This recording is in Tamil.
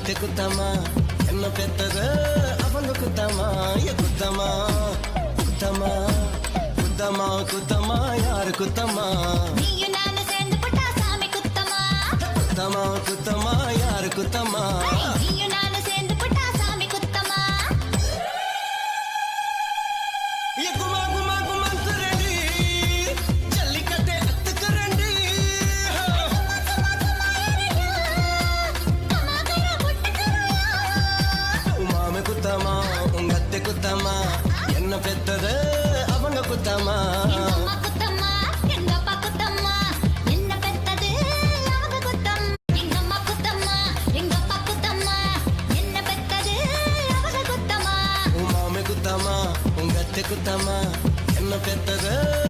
வீட்டு குத்தமா என்ன பெத்தது அவங்க குத்தமா குத்தமா குத்தமா குத்தமா குத்தமா யாரு குத்தமா நீயும் நானும் சேர்ந்து போட்டா சாமி குத்தமா குத்தமா குத்தமா யாரு குத்தமா நீயும்